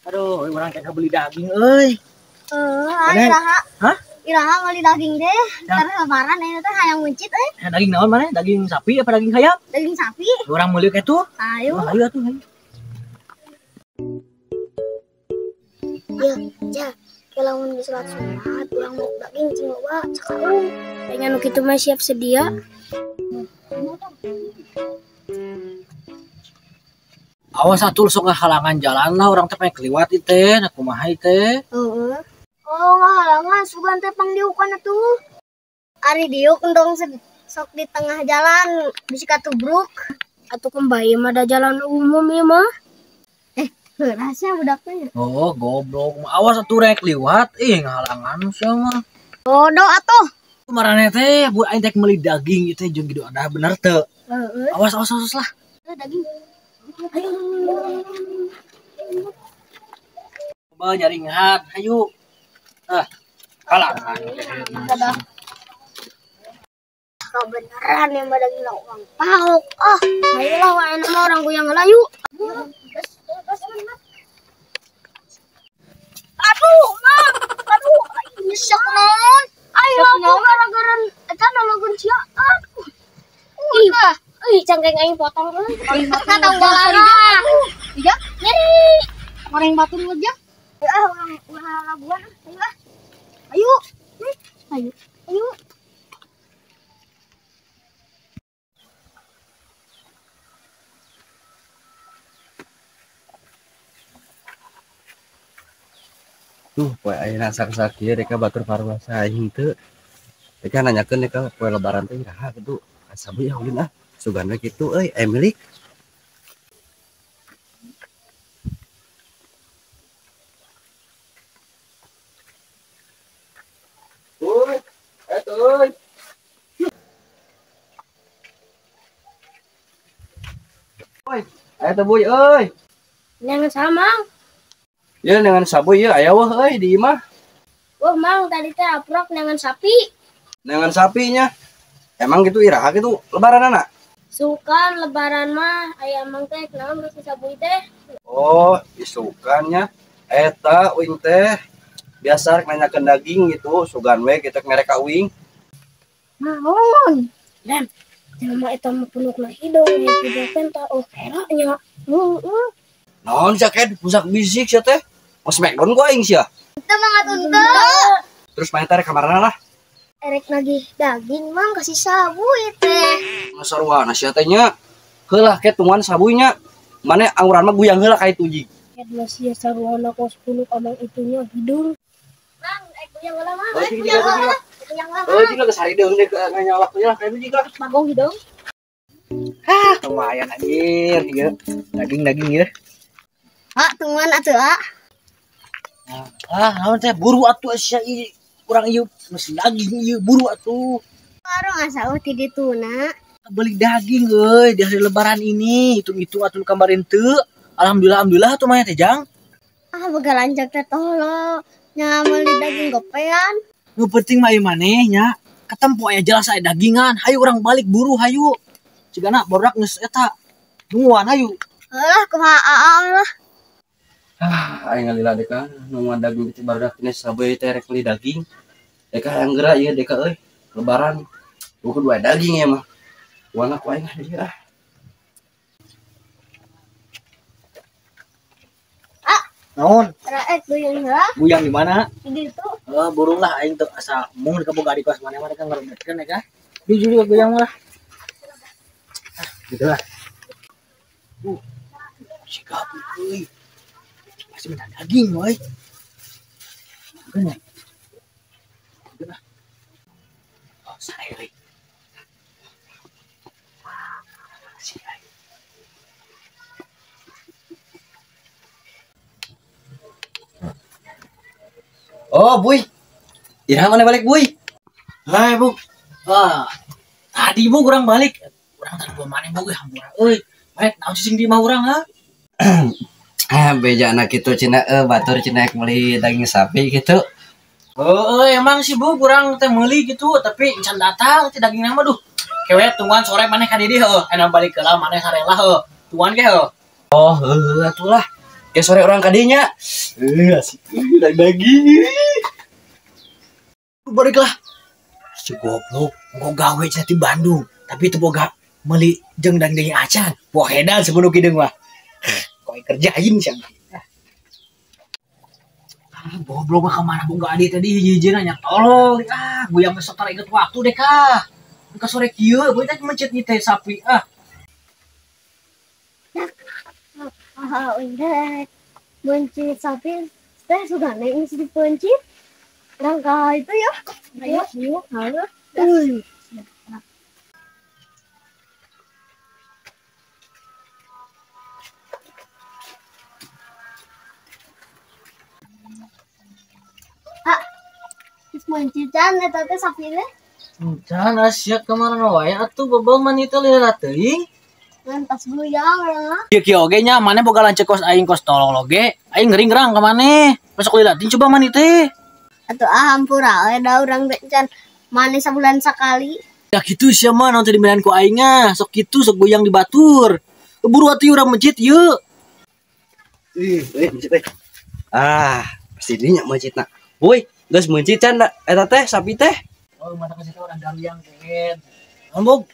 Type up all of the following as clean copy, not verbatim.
Aduh, orang teh beli daging euy. Iraha. Hah? Iraha beli daging deh. Ntar lebaran ini teh hayang mencit euy. Daging naon mana? Daging sapi apa daging ayam? Daging sapi. Orang meuli kitu. Ayo. Ayo atuh, ayo. Ya, kelamun di sholat sunat, urang mau daging cing loba cakaung. Kayaknya nu kitu mah siap sedia. Awas atuh sok ngahalangan jalan lah orang teh pengen keliwat ieu teh, nah kumaha ieu teh? Heeh. Oh, ngahalangan sugan teh pangdiukan atuh. Ari diuk endong sok di tengah jalan bisi katubruk. Atuh kembali mah ada jalan umum ya mah. Rahasia budaknya. Oh, goblok. Awas atuh rek liwat, ngahalangan sia mah. Bodoh atuh. Kemarin teh bu aing teh meuli daging ieu teh jeung kitu ada bener teu. Heeh. Awas lah. Daging. Ayo. Coba nyaringan, ayo. Halangan. Dadah. Kebenaran yang daging uang pauk. Ayolah wae nama orang goyang ngelayu. Aduh, Mam. Aduh, nyesek non. Ayo aku gara-gara eta nolongeun sia. Aduh. Cangkeng aing potong euy. Potong balana. Iya, nyeri. Goreng batu aja. Ulah labuan. Ayo. Ayo. Tuh, poe ayeuna sak-sak ieu deka batur paruasa aing teu. Deka nanyakeun deka poe lebaran teh iraha kitu. Sabu ya ulin sugan we kitu euy, Emily. Uy, euy. Uy, aya teh buy euy. Jangan sama. Ya dengan sabu ya aya weh euy di imah. Wah, Mang, tadi teh aprok dengan sapi. Dengan sapinya. Emang gitu iraha gitu lebaran anak. Sukan lebaran mah aya Mang teh naon geus sabui teh. Oh, isukannya eta uing teh biasa rek nanyakeun daging gitu, sugan we kita merek ka uing. Naon? Dan jelema eta mah punukna hidung ya penta era nya. Naon jaket pusak bisik sia teh? Mas McDonald gua aing sia. Kita mah ngatuntut. Terus main tarik kamarana lah. Erek lagi daging Mang kasih sabui teh. Saruana sia teh nya. Heulah ke tungguan sabunya. Mane angguran mah guyang heula ka itu ji. Ya dua sia saruana kos punuk amang itunya hidung. Mang, guyang heula mah. Guyang heula. Oh, jika ke sarideung deh nganyalak nya ka itu jika. Magong hidung. Lumayan anjir ieu. Daging ieu. Tungguan atuh, Naon teh buru atuh sia ieu. Urang ieu mesti daging ieu buru atuh. Warung asa ti dituna. Beli daging euy di hari lebaran ini. Hitung-hitung atuh kemarin teu. Alhamdulillah tuh mah teh Jang. Boga lanjak teh tolo. Nya meuli daging gopean. Nu penting mah ieu maneh nya. Katempo aya jelas aya dagingan. Hayu urang balik buru hayu. Cigana barudak geus eta. Nungguan hayu. Heulah kumaha lah. Aing ngalila deka nu daging itu barudak teh saboy teh rek beli daging. Deka yang geura ieu deka euy. Lebaran. Buku dua daging ya mah. Wana ku aing dia. Naon? Guyang heula. Buyang di mana? Di ditu. Burung lah aing teu asa mung di kaboga di kelas mana mereka ngarobetkeun ya kah. Di juga goyang lah. Gitu lah. Si gabu euy. Masih minta daging euy. Geunya. Geulah. Oh, sae. Oh, Buy. Iraha mana balik, Buy? Hai, Bu. Tadi Bu kurang balik. Urang tadi bawa mana Bu hampura euy. Baik, naon cicing di mah urang ha? Beja anak kitu cenah batur cenah meuli daging sapi gitu. Emang sih Bu kurang teh meuli gitu, tapi encan datang teh daging mah duh. Kewe tungguan sore maneh ka di dieu heuh. Enak balik heula maneh sarela heuh. Tungguan ge heuh. Oh, atuh lah. Kayak sore orang kadinya. Asik. Daging. Baliklah. Si goblok, mau gawe di Bandung, tapi itu boga meli jeung daging acan. Wah edan sebelum kideung mah. Kok kerjain sih. Goblok mah kemana boga adi tadi hiji-hiji nanya tolong. Gue yang besok tara inget waktu deh kah. Ka sore kieu, gue teh mencet ieu teh sapi Udah. Mencit sapi. Teh sudah naik mesti dipencit. Langkah itu ya. Ayo, yuk. Halo. Pak, mencitan eta teh sapi teh. Can asiak kemarin wae atuh bebel man itu lihat teuing. Lantas buyang ya. Kieu oge nya maneh boga lancet kos aing kos tolol oge. Aing ngering-ngerang ka maneh. Besok lilatin coba man teh. Atuh hampura we da urang can maneh sabulan sakali. Ya gitu sia mah naon teh dimenan ku aing sok kitu sok goyang di batur. Buru atuh urang masjid yeu. Masjid teh. Pasti dinya masjidna. Woi, geus masjid can eta teh sapi teh. Oh, mata kasih teh urang galiang ken. Ambog.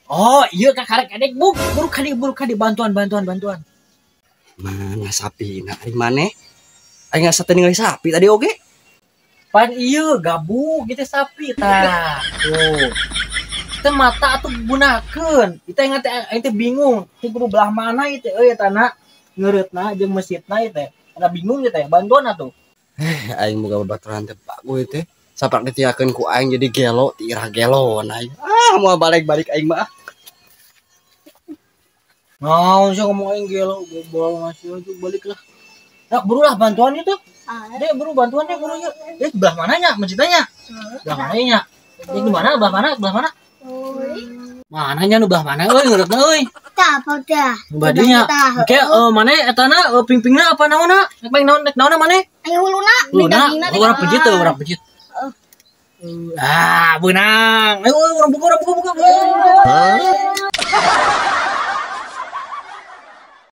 Oh, iya Kak karek edek buk. Buru kadi bantuan. Mana sapi na ari maneh? Aing asa teh ningali sapi tadi oge. Pan iya gabung gitu sapi tah. Tuh. Kita mata atuh gunakeun. Kita ingat aing teh bingung. Ti kudu belah mana ieu teh eta na ngeureutna jeung masjidna ieu teh. Ada bingung ieu teh bantuan atuh. Aing boga babaturan teh Pak gue teh. Sapak ditiakeun ku aing jadi gelo, tirah gelon aing. Mau balik-balik aing mah. Mau sih ngomong aing gelo gobal masih aja baliklah. Nak burulah bantuan itu. Deh buru bantuan deh buru yuk. Belah mananya masjidnya? Belah mananya? Di mana? Belah mana? Mananya nu belah mana euy ngeureutna euy. Tah apa dah? Badinya. Oke, maneh etana pingpingna apa naonna? Nek naonna maneh? Ayo huluna. Huluna, urang pejit teh, urang pejit. Benang. Ayo urang buka.